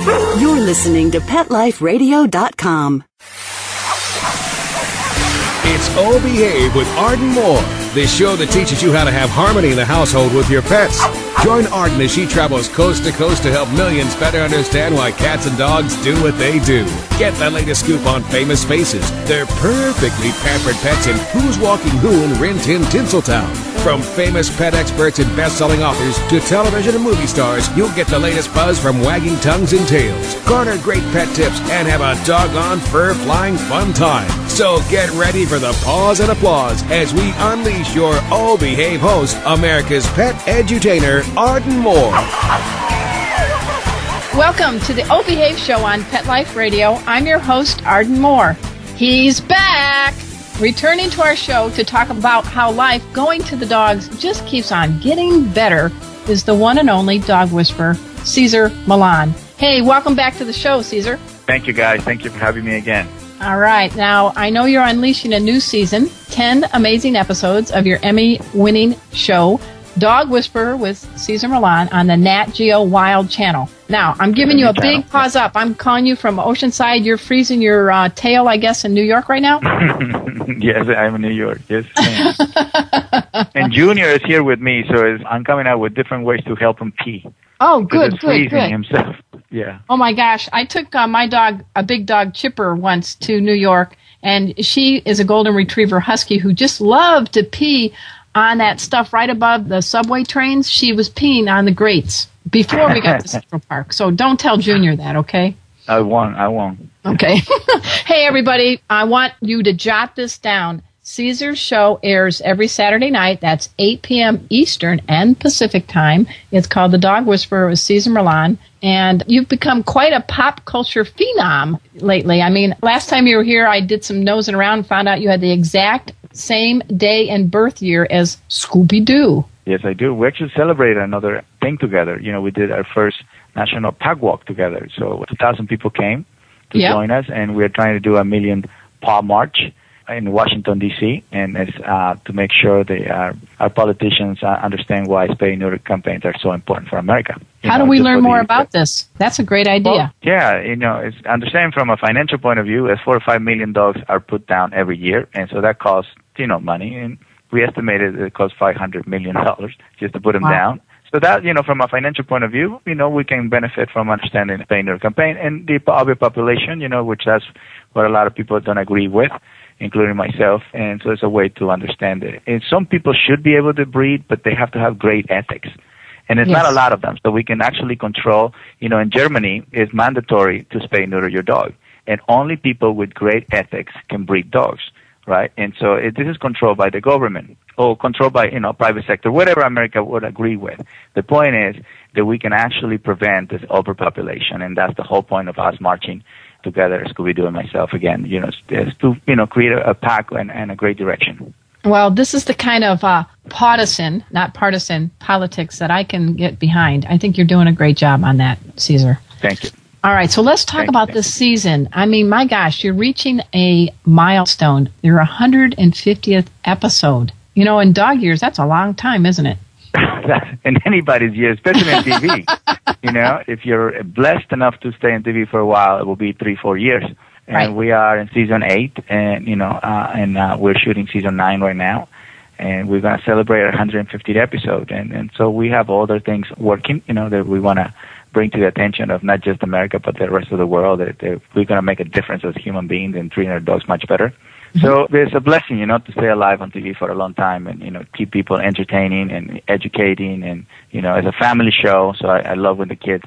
You're listening to PetLifeRadio.com. It's Oh Behave with Arden Moore, the show that teaches you how to have harmony in the household with your pets. Join Arden as she travels coast to coast to help millions better understand why cats and dogs do what they do. Get the latest scoop on famous faces, their perfectly pampered pets, and who's walking who in Rin Tin Tinseltown. From famous pet experts and best-selling authors to television and movie stars, you'll get the latest buzz from wagging tongues and tails. Garner great pet tips and have a doggone fur-flying fun time. So get ready for the pause and applause as we unleash your Oh Behave host, America's pet edutainer, Arden Moore. Welcome to the Oh Behave Show on Pet Life Radio. I'm your host, Arden Moore. He's back! Returning to our show to talk about how life going to the dogs just keeps on getting better is the one and only dog whisperer, Cesar Millan. Hey, welcome back to the show, Cesar. Thank you, guys. Thank you for having me again. All right. Now, I know you're unleashing a new season, 10 amazing episodes of your Emmy-winning show, Dog Whisperer with Cesar Millan on the Nat Geo Wild channel. Now, I'm giving you a big pause up. I'm calling you from Oceanside. You're freezing your tail, I guess, in New York right now? Yes, I'm in New York. Yes. And Junior is here with me, so I'm coming out with different ways to help him pee. Oh, good, good. Himself. Yeah. Oh, my gosh. I took my dog, a big dog, Chipper, once to New York, and she is a golden retriever husky who just loved to pee on that stuff right above the subway trains. She was peeing on the grates before we got to Central Park. So don't tell Junior that, okay? I won't. Okay. Hey, everybody, I want you to jot this down. Cesar's show airs every Saturday night. That's 8 p.m. Eastern and Pacific time. It's called The Dog Whisperer with Cesar Millan. And you've become quite a pop culture phenom lately. I mean, last time you were here, I did some nosing around and found out you had the exact same day and birth year as Scooby-Doo. Yes, I do. We actually celebrated another thing together. You know, we did our first national pack walk together. So 2,000 people came to join us, and we're trying to do a million paw march in Washington, D.C., and it's to make sure our politicians understand why spay and neuter campaigns are so important for America. How do we learn more about this? That's a great idea. Well, yeah, it's understanding from a financial point of view, as 4 or 5 million dogs are put down every year, and so that costs, money, and we estimated it costs $500 million just to put them down. So that, from a financial point of view, we can benefit from understanding the spay and neuter campaign and the other population, which that's what a lot of people don't agree with, including myself, and so it's a way to understand it. And some people should be able to breed, but they have to have great ethics. And it's not a lot of them, so we can actually control, in Germany, it's mandatory to spay and neuter your dog. And only people with great ethics can breed dogs, right? And so this is controlled by the government or controlled by, private sector, whatever America would agree with. The point is that we can actually prevent this overpopulation, and that's the whole point of us marching together, Scooby-Doo and myself again, is to, create a pack and a great direction. Well, this is the kind of partisan, not partisan, politics that I can get behind. I think you're doing a great job on that, Cesar. Thank you. All right, so let's talk about this season. I mean, my gosh, you're reaching a milestone. Your 150th episode. In dog years, that's a long time, isn't it? In anybody's year, especially in TV. If you're blessed enough to stay in TV for a while, it will be 3-4 years. And we are in season 8, and we're shooting season 9 right now, and we're going to celebrate our 150th episode. And so we have other things working, that we want to bring to the attention of not just America, but the rest of the world. That we're going to make a difference as human beings and treating our dogs much better. So there's a blessing, to stay alive on TV for a long time and, keep people entertaining and educating and, it's a family show. So I love when the kids,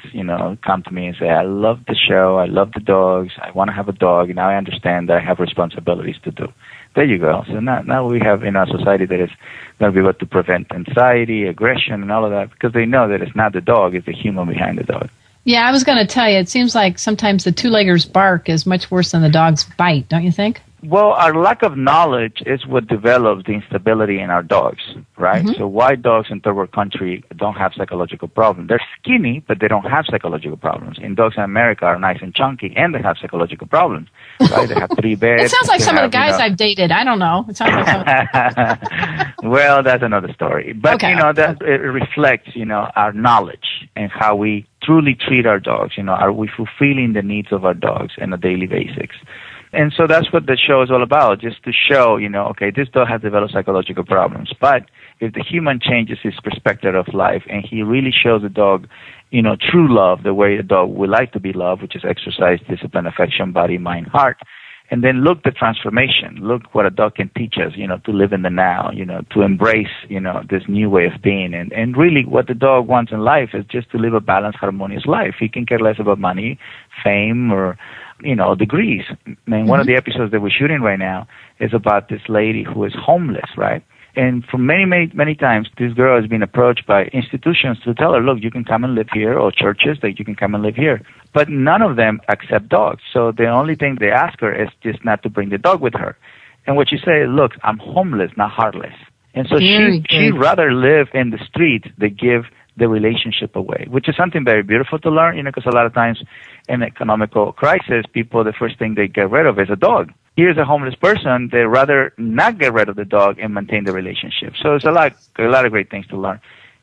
come to me and say, I love the show. I love the dogs. I want to have a dog. Now I understand that I have responsibilities to do. There you go. So now we have in our society that is going to be able to prevent anxiety, aggression, and all of that because they know that it's not the dog, it's the human behind the dog. Yeah, I was going to tell you, it seems like sometimes the two-legger's bark is much worse than the dog's bite, don't you think? Well, our lack of knowledge is what develops the instability in our dogs, right? Mm-hmm. So why dogs in third world country don't have psychological problems? They're skinny, but they don't have psychological problems. And dogs in America are nice and chunky, and they have psychological problems, right? They have 3 beds. It sounds like some of the guys I've dated. I don't know. It sounds like some. Well, that's another story. But, okay. That it reflects, our knowledge and how we truly treat our dogs? Are we fulfilling the needs of our dogs on a daily basis? And so that's what the show is all about, just to show, okay, this dog has developed psychological problems, but if the human changes his perspective of life and he really shows the dog, true love, the way a dog would like to be loved, which is exercise, discipline, affection, body, mind, heart, and then look the transformation, look what a dog can teach us, to live in the now, to embrace, this new way of being. And really what the dog wants in life is just to live a balanced, harmonious life. He can care less about money, fame, or degrees. One of the episodes that we're shooting right now is about this lady who is homeless, right? And for many, many, many times, this girl has been approached by institutions to tell her, look, you can come and live here, or churches that you can come and live here. But none of them accept dogs. So the only thing they ask her is just not to bring the dog with her. And what she says, look, I'm homeless, not heartless. And so she'd rather live in the street than give the relationship away, which is something very beautiful to learn, because a lot of times in economical crisis, people, the first thing they get rid of is a dog. Here's a homeless person, they rather not get rid of the dog and maintain the relationship. So there's a lot of great things to learn.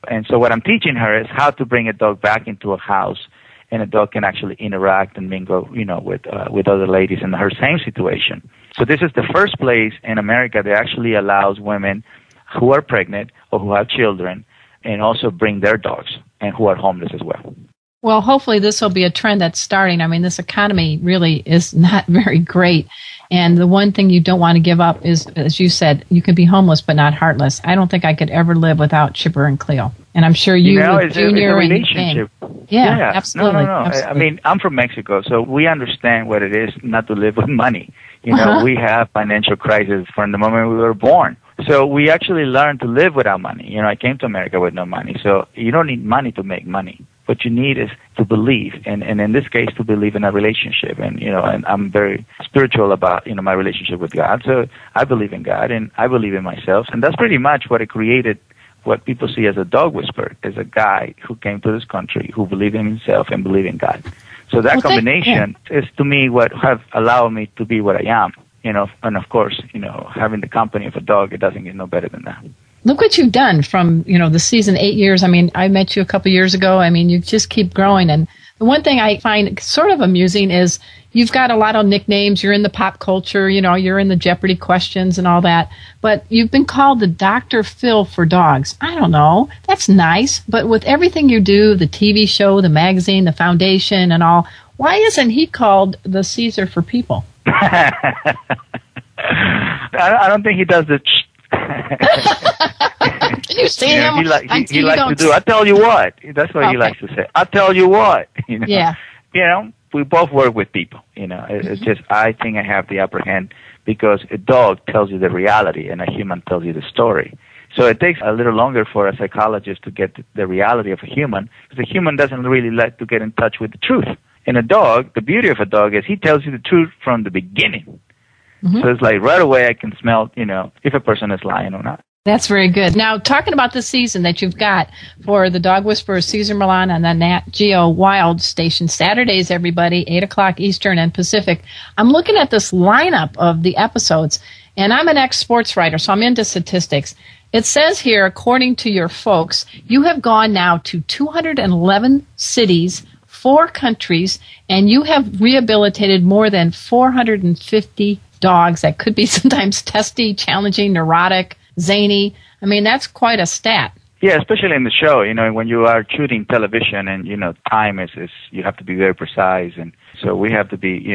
And so what I'm teaching her is how to bring a dog back into a house, and a dog can actually interact and mingle, with other ladies in her same situation. So this is the first place in America that actually allows women who are pregnant or who have children and also bring their dogs and who are homeless as well. Well, hopefully this will be a trend that's starting. I mean, this economy really is not very great. And the one thing you don't want to give up is, as you said, you can be homeless but not heartless. I don't think I could ever live without Chipper and Cleo. And I'm sure you with Junior it's a relationship. Yeah, absolutely. No. Absolutely. I mean, I'm from Mexico, so we understand what it is not to live with money. We have financial crisis from the moment we were born. So we actually learned to live without money. I came to America with no money. So you don't need money to make money. What you need is to believe, and in this case, to believe in a relationship. And and I'm very spiritual about my relationship with God. So I believe in God, and I believe in myself, and that's pretty much what it created. What people see as a dog whisperer is a guy who came to this country who believed in himself and believed in God. So that combination is to me what has allowed me to be what I am. And of course, having the company of a dog, it doesn't get no better than that. Look what you've done from, the season 8 years. I mean, I met you a couple years ago. I mean, you just keep growing. And the one thing I find sort of amusing is you've got a lot of nicknames. You're in the pop culture, you're in the Jeopardy questions and all that. But you've been called the Dr. Phil for dogs. I don't know. That's nice. But with everything you do, the TV show, the magazine, the foundation and all, why isn't he called the Cesar for people? I don't think he does the... Can you see him? He likes to do. I tell you what. That's what he likes to say. I tell you what. Yeah. We both work with people. It's just I think I have the upper hand because a dog tells you the reality and a human tells you the story. So it takes a little longer for a psychologist to get the reality of a human because a human doesn't really like to get in touch with the truth. And a dog, the beauty of a dog is he tells you the truth from the beginning. So it's like right away I can smell, if a person is lying or not. That's very good. Now, talking about the season that you've got for the Dog Whisperer, Cesar Millan on the Nat Geo Wild station, Saturdays, everybody, 8 o'clock Eastern and Pacific. I'm looking at this lineup of the episodes, and I'm an ex-sports writer, so I'm into statistics. It says here, according to your folks, you have gone now to 211 cities, 4 countries, and you have rehabilitated more than 450 dogs that could be sometimes testy, challenging, neurotic, zany. I mean, that's quite a stat. Yeah, especially in the show, when you are shooting television and, time is you have to be very precise. And so we have to be,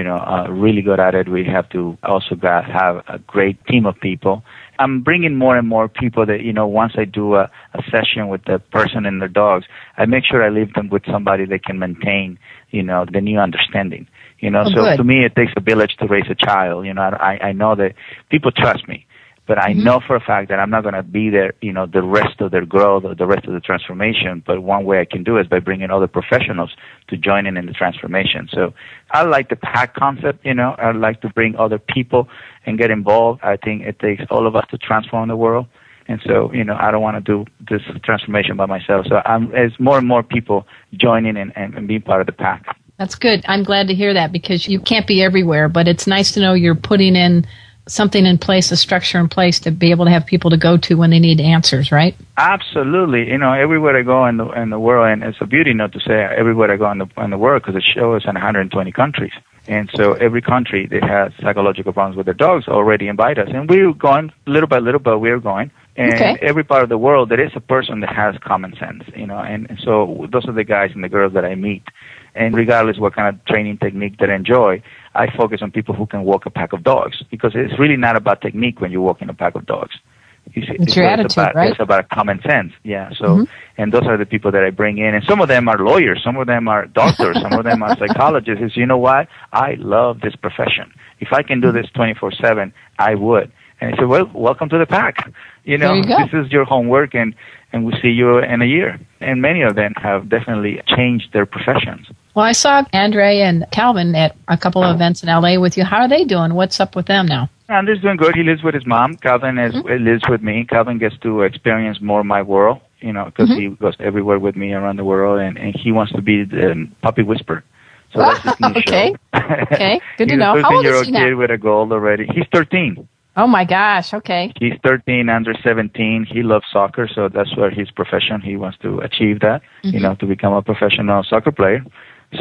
really good at it. We have to also have a great team of people. I'm bringing more and more people that, once I do a session with the person and their dogs, I make sure I leave them with somebody that can maintain, the new understanding. So to me, it takes a village to raise a child. I know that people trust me, but I know for a fact that I'm not going to be there, the rest of their growth or the rest of the transformation. But one way I can do is by bringing other professionals to join in the transformation. So I like the pack concept, I like to bring other people and get involved. I think it takes all of us to transform the world. And so, I don't want to do this transformation by myself. So as more and more people joining and being part of the pack. That's good. I'm glad to hear that because you can't be everywhere, but it's nice to know you're putting in something in place, a structure in place to be able to have people to go to when they need answers, right? Absolutely. Everywhere I go in the world, and it's a beauty not to say everywhere I go in the world, because the show is in 120 countries. And so every country that has psychological problems with their dogs already invite us. And we're going little by little, but we're going. And every part of the world, there is a person that has common sense, and so those are the guys and the girls that I meet. And regardless what kind of training technique that I enjoy, I focus on people who can walk a pack of dogs, because it's really not about technique when you're walking a pack of dogs. It's your attitude, right? It's about common sense, yeah. So, and those are the people that I bring in. And some of them are lawyers, some of them are doctors, some of them are psychologists. It's, you know what? I love this profession. If I can do this 24/7, I would. And I said, well, welcome to the pack. This is your homework, and we'll see you in a year. And many of them have definitely changed their professions. Well, I saw Andre and Calvin at a couple of events in L.A. with you. How are they doing? What's up with them now? Andre's doing good. He lives with his mom. Calvin lives with me. Calvin gets to experience more of my world, because he goes everywhere with me around the world, and he wants to be the puppy whisperer. So that's his new show. Okay, good to know. How old is he now? He's a 13-year-old kid with a goal already. He's 13. Oh, my gosh. Okay. He's 13, under 17. He loves soccer, so that's where his profession. He wants to achieve that, to become a professional soccer player.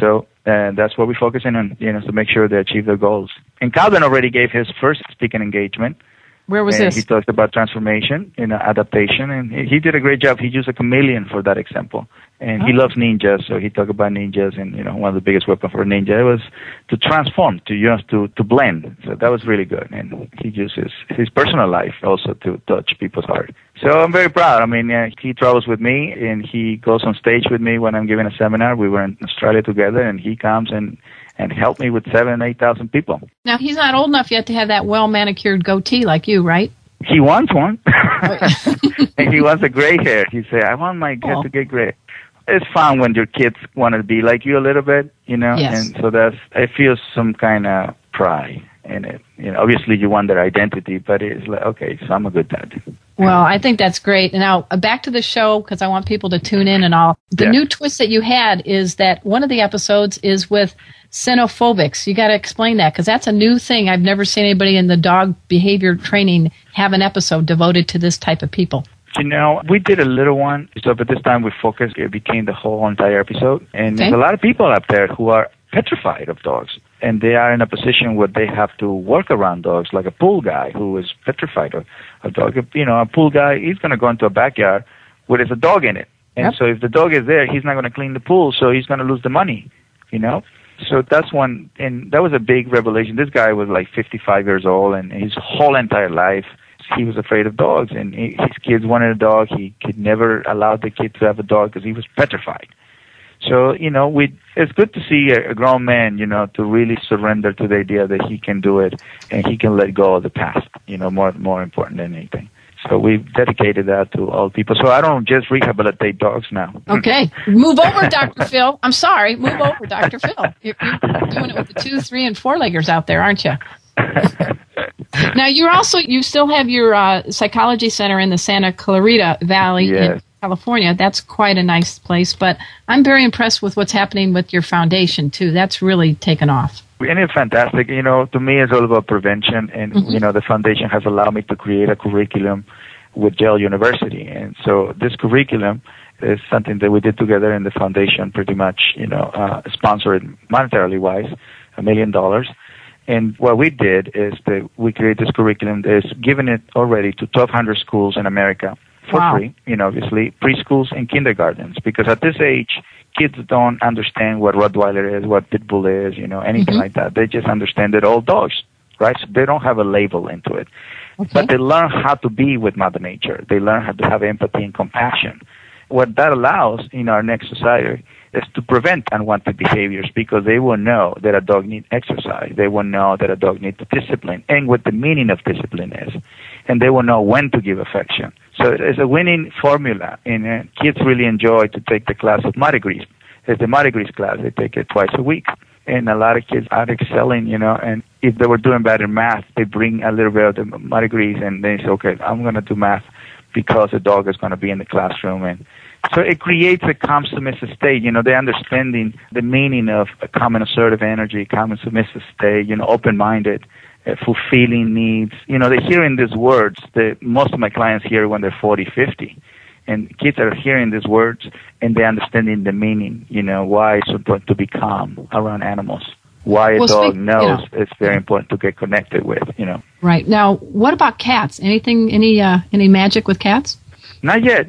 So that's what we're focusing on, to make sure they achieve their goals. And Calvin already gave his first speaking engagement. Where was this? He talked about transformation, adaptation, and he did a great job. He used a chameleon for that example. And he loves ninjas, so he talked about ninjas, and one of the biggest weapons for a ninja was to transform, to blend. So that was really good. And he uses his personal life also to touch people's heart. So I'm very proud. I mean, he travels with me, and he goes on stage with me when I'm giving a seminar. We were in Australia together, and he comes and helped me with 7,000 to 8,000 people. Now, he's not old enough yet to have that well-manicured goatee like you, right? He wants one. And he wants a gray hair. He said, I want my hair to get gray. It's fun when your kids want to be like you a little bit, Yes. And so I feel some kind of pride in it. Obviously you want their identity, but it's like, okay, so I'm a good dad. Well, I think that's great. Now, back to the show, because I want people to tune in and all. The new twist that you had is that one of the episodes is with xenophobics. You got to explain that, because that's a new thing. I've never seen anybody in the dog behavior training have an episode devoted to this type of people. We did a little one, so but this time we focused, it became the whole entire episode. And there's a lot of people out there who are petrified of dogs. And they are in a position where they have to work around dogs, like a pool guy who is petrified of dog. A pool guy, he's going to go into a backyard where there's a dog in it. And so if the dog is there, he's not going to clean the pool, so he's going to lose the money, So that's one, and that was a big revelation. This guy was like 55 years old, and his whole entire life, he was afraid of dogs, and his kids wanted a dog. He could never allow the kid to have a dog because he was petrified. So, it's good to see a grown man, to really surrender to the idea that he can do it and he can let go of the past, more important than anything. So we've dedicated that to all people. So I don't just rehabilitate dogs now. Okay. Move over, Dr. Phil. I'm sorry. Move over, Dr. Phil. You're doing it with the 2, 3, and 4-leggers out there, aren't you? Now, you still have your psychology center in the Santa Clarita Valley in California. That's quite a nice place, but I'm very impressed with what's happening with your foundation, too. That's really taken off. And it's fantastic. To me, it's all about prevention, and, the foundation has allowed me to create a curriculum with Yale University. And so this curriculum is something that we did together in the foundation, pretty much, sponsored monetarily wise, $1 million. And what we did is that we created this curriculum that is given it already to 1,200 schools in America for free, obviously, preschools and kindergartens, because at this age, kids don't understand what Rottweiler is, what Pit Bull is, anything like that. They just understand that all dogs, right? So they don't have a label into it. Okay. But they learn how to be with Mother Nature. They learn how to have empathy and compassion. What that allows in our next society is to prevent unwanted behaviors, because they will know that a dog needs exercise. They will know that a dog needs discipline and what the meaning of discipline is. And they will know when to give affection. So it's a winning formula, and kids really enjoy to take the class of Mardi Gras. It's the Mardi Gras class. They take it twice a week. And a lot of kids are excelling, and if they were doing bad in math, they bring a little bit of the Mardi Gras, and they say, okay, I'm going to do math because the dog is going to be in the classroom. And so it creates a calm, submissive state. They're understanding the meaning of a calm and assertive energy, calm and submissive state, open-minded. fulfilling needs. They're hearing these words that most of my clients hear when they're 40, 50. And kids are hearing these words and they're understanding the meaning, why it's important to be calm around animals. Why a dog knows it's very important to get connected with, Right. Now, what about cats? Any magic with cats? Not yet.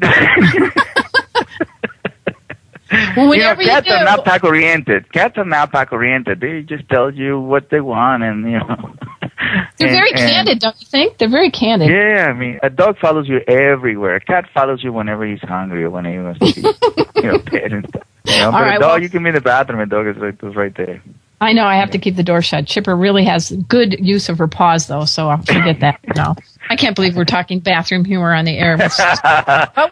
Well, whenever cats are not pack-oriented. Cats are not pack-oriented. They just tell you what they want, and they're very candid, don't you think? They're very candid. Yeah, I mean, a dog follows you everywhere. A cat follows you whenever he's hungry or whenever he wants to be, pet and stuff. But a dog, you can be in the bathroom, and a dog is right there. I know I have to keep the door shut. Chipper really has good use of her paws, though, so I'll forget that. No, I can't believe we're talking bathroom humor on the air. But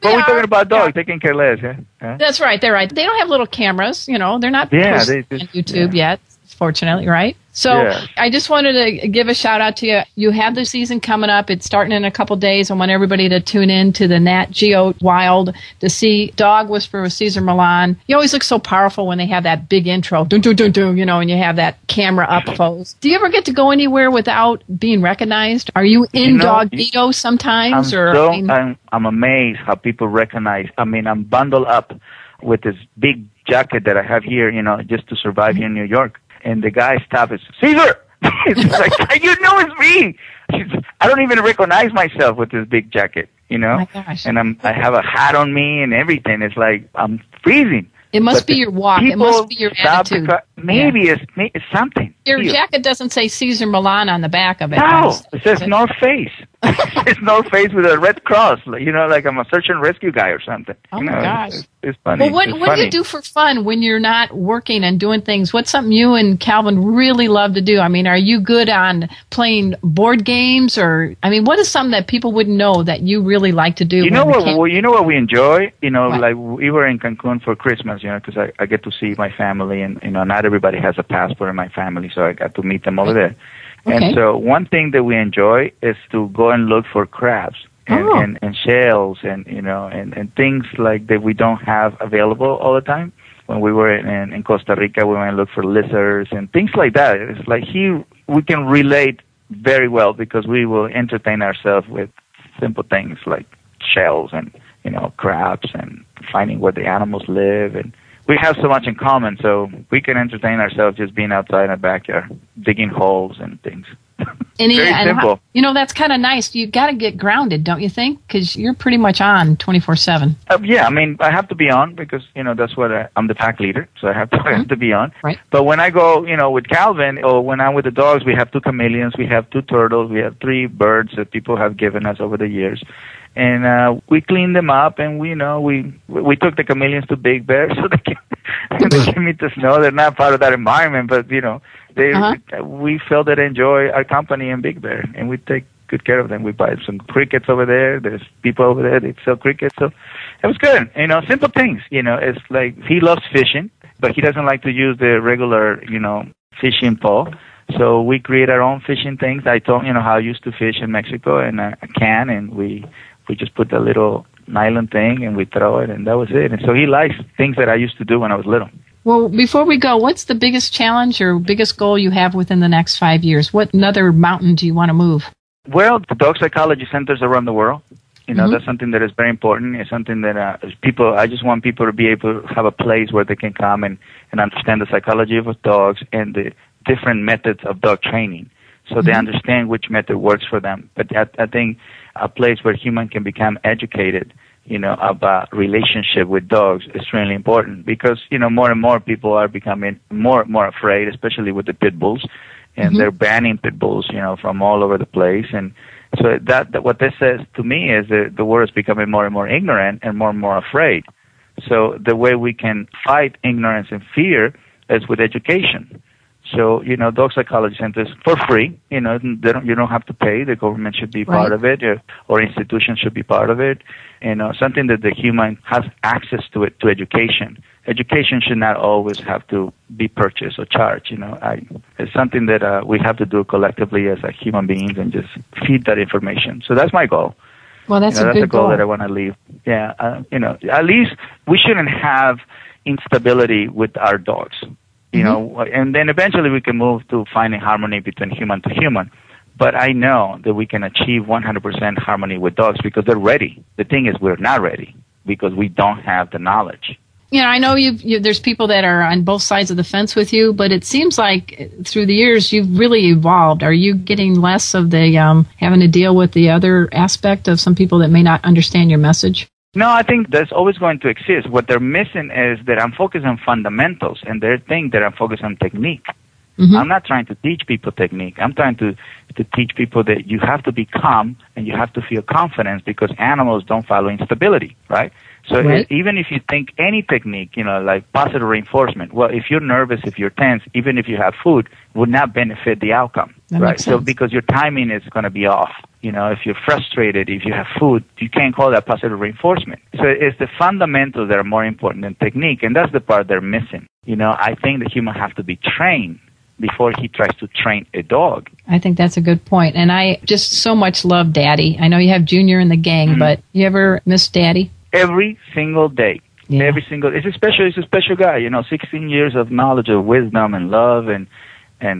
we're talking about dogs. They can care less. Huh? That's right. They're right. They don't have little cameras. They're not posted on YouTube yet, fortunately, right? So I just wanted to give a shout out to you. You have the season coming up. It's starting in a couple days. I want everybody to tune in to the Nat Geo Wild to see Dog Whisperer with Cesar Millan. You always look so powerful when they have that big intro, dun, dun, dun, dun, and you have that camera up close. Do you ever get to go anywhere without being recognized? Are you in Dogito sometimes? I'm amazed how people recognize. I mean, I'm bundled up with this big jacket that I have here, just to survive here in New York. And the guy stops and says, Cesar! It's like, you know it's me! I don't even recognize myself with this big jacket, Oh my gosh. And I have a hat on me and everything. It's like, I'm freezing. It must be your walk. It must be your attitude. Maybe it's something. Your jacket doesn't say Cesar Millan on the back of it. No, it says North Face. It's North Face with a red cross. Like I'm a search and rescue guy or something. Oh my gosh. It's funny. Well, what do you do for fun when you're not working and doing things? What's something you and Calvin really love to do? I mean, are you good on playing board games, or what is something that people wouldn't know that you really like to do? You know what we enjoy? Like we were in Cancun for Christmas, because I get to see my family, and not everybody has a passport in my family, so I got to meet them over there. Okay. And so one thing that we enjoy is to go and look for crabs and shells and things like that we don't have available all the time. When we were in Costa Rica, we went and looked for lizards and things like that. It's like we can relate very well because we will entertain ourselves with simple things like shells and crabs and finding where the animals live, and we have so much in common, so we can entertain ourselves just being outside in the backyard, digging holes and things. Very simple. That's kind of nice. You got to get grounded, don't you think? Because you're pretty much on 24/7. Yeah, I mean, I have to be on because that's what I'm the pack leader, so I have to be on. Right. But when I go, with Calvin, or when I'm with the dogs, we have 2 chameleons, we have 2 turtles, we have 3 birds that people have given us over the years. And we cleaned them up, and we took the chameleons to Big Bear so they can meet the snow. They're not part of that environment, but we felt that they enjoy our company in Big Bear, and we take good care of them. We buy some crickets over there. There's people over there that sell crickets, so it was good. Simple things. It's like he loves fishing, but he doesn't like to use the regular fishing pole. So we create our own fishing things. I told how I used to fish in Mexico in a can, and we just put the little nylon thing and we throw it, and that was it. And so he likes things that I used to do when I was little. Well, before we go, what's the biggest challenge or biggest goal you have within the next 5 years? What another mountain do you want to move? Well, the dog psychology centers around the world. That's something that is very important. It's something that I just want people to be able to have a place where they can come and understand the psychology of dogs and the different methods of dog training, so they understand which method works for them. But I think a place where humans can become educated, about relationship with dogs is really important because, more and more people are becoming more afraid, especially with the pit bulls, and they're banning pit bulls, from all over the place. And so that what this says to me is that the world is becoming more and more ignorant and more afraid. So the way we can fight ignorance and fear is with education. So, dog psychology centers for free, you don't have to pay. The government should be part of it, or institutions should be part of it. Something that the human has access to it, to education. Education should not always have to be purchased or charged, It's something that we have to do collectively as human beings and just feed that information. So that's my goal. Well, that's that's a goal goal that I want to leave. Yeah, at least we shouldn't have instability with our dogs. And then eventually we can move to finding harmony between human to human. But I know that we can achieve 100% harmony with dogs because they're ready. The thing is, we're not ready because we don't have the knowledge. You know, I know there's people that are on both sides of the fence with you, but it seems like through the years you've really evolved. Are you getting less of the having to deal with the other aspect of some people that may not understand your message? No, I think that's always going to exist. What they're missing is that I'm focused on fundamentals, and they think that I'm focused on technique. Mm-hmm. I'm not trying to teach people technique. I'm trying to teach people that you have to be calm and you have to feel confidence because animals don't follow instability, right? So right. Even if you think any technique, you know, like positive reinforcement, well, if you're nervous, if you're tense, even if you have food, would not benefit the outcome, that right? Makes sense. So because your timing is going to be off. You know, if you're frustrated, if you have food, you can't call that positive reinforcement. So it's the fundamentals that are more important than technique, and that's the part they're missing. You know, I think the human has to be trained before he tries to train a dog. I think that's a good point. And I just so much love Daddy. I know you have Junior in the gang, but you ever miss Daddy? Every single day. Yeah. It's a special guy, you know, 16 years of knowledge, of wisdom and love, and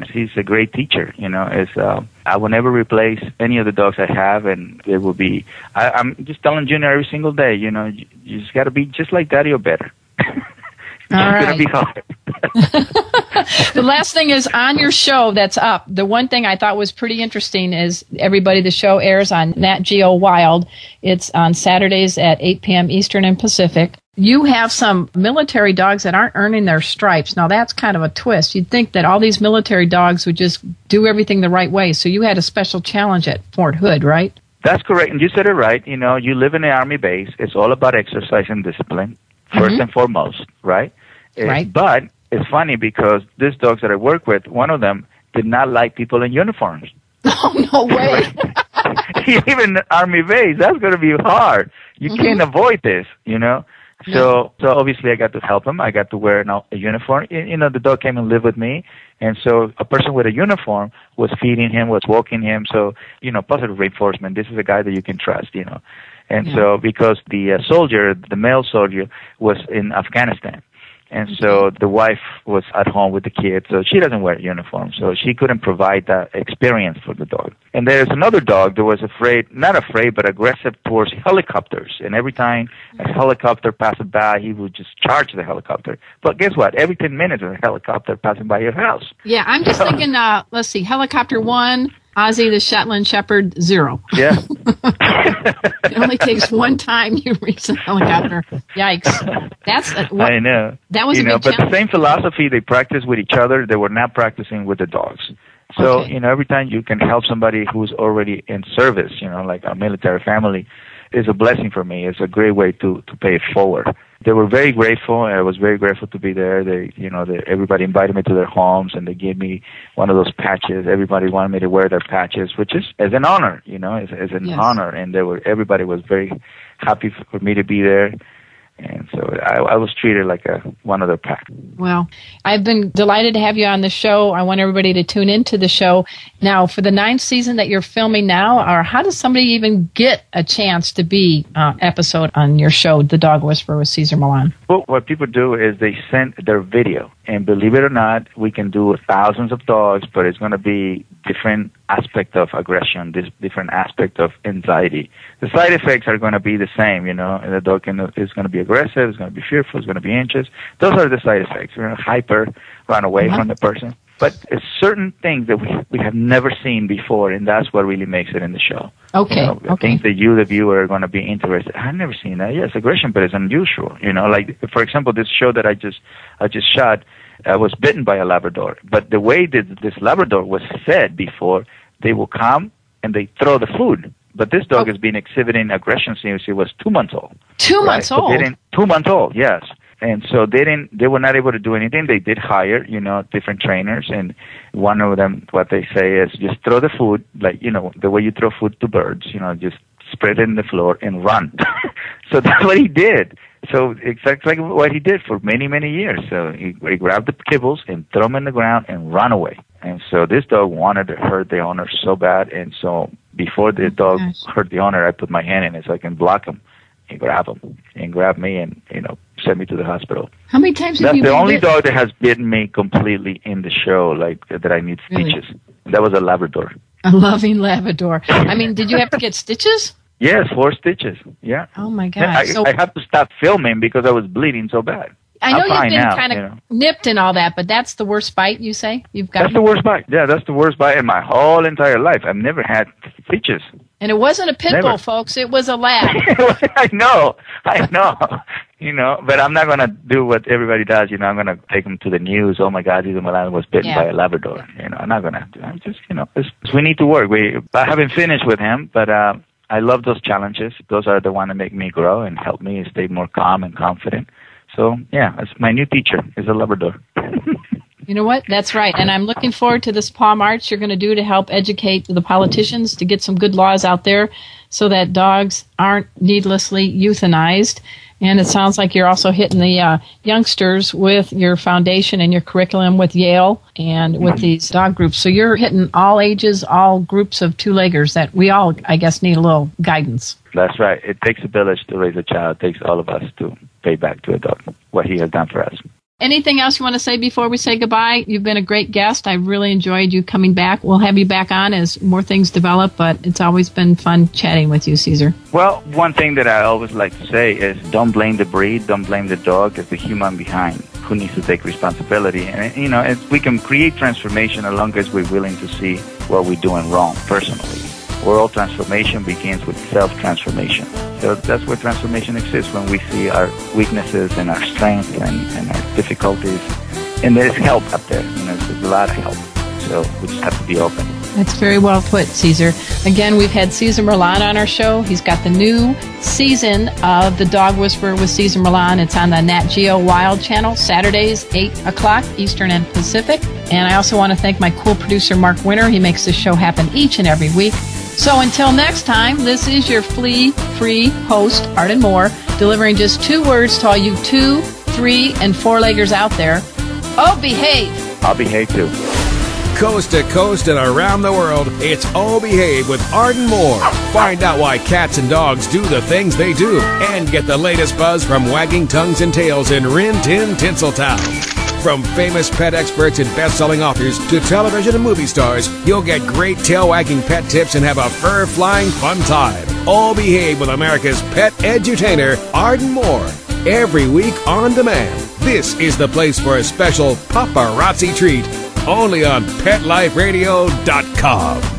he's a great teacher, you know. I will never replace any of the dogs I have, and it will be, I'm just telling Junior every single day, you know, you just got to be just like Daddy or better. All right. It's going to be hard. The last thing is on your show that's up. The one thing I thought was pretty interesting is everybody, the show airs on Nat Geo Wild. It's on Saturdays at 8 p.m. Eastern and Pacific. You have some military dogs that aren't earning their stripes. Now, that's kind of a twist. You'd think that all these military dogs would just do everything the right way. So you had a special challenge at Fort Hood, right? That's correct. And you said it right. You know, you live in an Army base. It's all about exercise and discipline, first and foremost, right? Right. But it's funny because these dogs that I work with, one of them did not like people in uniforms. Oh, no way. Even the Army base, that's going to be hard. You can't avoid this, you know. So obviously I got to help him. I got to wear a uniform. You know, the dog came and lived with me. And so a person with a uniform was feeding him, was walking him. So, you know, positive reinforcement. This is a guy that you can trust, you know. And so because the male soldier was in Afghanistan. And so the wife was at home with the kids, so she doesn't wear a uniform, so she couldn't provide that experience for the dog. And there's another dog that was not afraid, but aggressive towards helicopters. And every time a helicopter passed by, he would just charge the helicopter. But guess what? Every 10 minutes, there's a helicopter passing by your house. Yeah, I'm just thinking, let's see, helicopter 1, Ozzy the Shetland Shepherd 0. Yeah. It only takes one time you reach the helicopter. Yikes. I know. That was a big but challenge. the same philosophy they practice with each other, they were not practicing with the dogs. So, you know, every time you can help somebody who's already in service, you know, like a military family, is a blessing for me. It's a great way to pay it forward. They were very grateful. I was very grateful to be there. Everybody invited me to their homes, and they gave me one of those patches. Everybody wanted me to wear their patches, which is as an honor, you know, as an honor. And everybody was very happy for me to be there. And so I was treated like one of their pack. Well, I've been delighted to have you on the show. I want everybody to tune into the show. Now, for the 9th season that you're filming now, or how does somebody even get a chance to be episode on your show, The Dog Whisperer with Cesar Millan? Well, what people do is they send their video. And believe it or not, we can do thousands of dogs, but it's going to be different aspect of aggression, this different aspect of anxiety. The side effects are going to be the same, you know. And the dog is going to be aggressive, it's going to be fearful, it's going to be anxious. Those are the side effects. We're going to hyper, run away from the person. But it's certain things that we have never seen before, and that's what really makes it in the show. Okay. You know, things that you, the viewer, are going to be interested. I've never seen that. Yes, aggression, but it's unusual. You know, like for example, this show that I just shot, I was bitten by a Labrador. But the way that this Labrador was fed before, they will come and they throw the food. But this dog has been exhibiting aggression since he was 2 months old. 2 months old? 2 months old, yes. And so they were not able to do anything. They did hire, you know, different trainers. And one of them, what they say is just throw the food, like, you know, the way you throw food to birds, you know, just spread it in the floor and run. So that's what he did. So exactly what he did for many, many years. So he grabbed the kibbles and threw them in the ground and run away. And so this dog wanted to hurt the owner so bad. And so before the dog hurt the owner, I put my hand in it so I can block him and grab him and grab me and, you know, send me to the hospital. How many times have you been That's the only dog that has bitten me completely in the show, like that I need stitches. That was a Labrador. A loving Labrador. I mean, did you have to get stitches? Yes, 4 stitches. Yeah. Oh my God! I had to stop filming because I was bleeding so bad. I know you've been now, kind of nipped and all that, but that's the worst bite, you say? That's the worst bite. Yeah, that's the worst bite in my whole entire life. I've never had stitches. And it wasn't a pit bull, folks. It was a lab. I know. But I'm not going to do what everybody does. I'm going to take them to the news. Oh, my God, Cesar Millan was bitten by a Labrador. I'm not going to do it. I'm just, we need to work. I haven't finished with him, but I love those challenges. Those are the ones that make me grow and help me stay more calm and confident. So, yeah, that's my new teacher is a Labrador. You know what? That's right. And I'm looking forward to this Paw March you're going to do to help educate the politicians to get some good laws out there so that dogs aren't needlessly euthanized. And it sounds like you're also hitting the youngsters with your foundation and your curriculum with Yale and with these dog groups. So you're hitting all ages, all groups of two-leggers that we all, I guess, need a little guidance. That's right. It takes a village to raise a child. It takes all of us to pay back to a dog what he has done for us. Anything else you want to say before we say goodbye? You've been a great guest. I really enjoyed you coming back. We'll have you back on as more things develop, but it's always been fun chatting with you, Cesar. Well, one thing that I always like to say is don't blame the breed, don't blame the dog. It's the human behind who needs to take responsibility. And, we can create transformation as long as we're willing to see what we're doing wrong personally. World transformation begins with self-transformation. So that's where transformation exists, when we see our weaknesses and our strengths and our difficulties. And there's help up there. There's a lot of help. So we just have to be open. That's very well put, Cesar. Again, we've had Cesar Millan on our show. He's got the new season of The Dog Whisperer with Cesar Millan. It's on the Nat Geo Wild channel, Saturdays, 8 o'clock Eastern and Pacific. And I also want to thank my cool producer, Mark Winter. He makes this show happen each and every week. So until next time, this is your flea-free host, Arden Moore, delivering just 2 words to all you 2, 3, and 4-leggers out there. Oh, behave. I'll behave too. Coast to coast and around the world, it's Oh Behave with Arden Moore. Find out why cats and dogs do the things they do, and get the latest buzz from wagging tongues and tails in Rin Tin Tinseltown. From famous pet experts and best-selling authors to television and movie stars, you'll get great tail-wagging pet tips and have a fur-flying fun time. All Behave with America's pet edutainer, Arden Moore. Every week on demand. This is the place for a special paparazzi treat. Only on PetLifeRadio.com.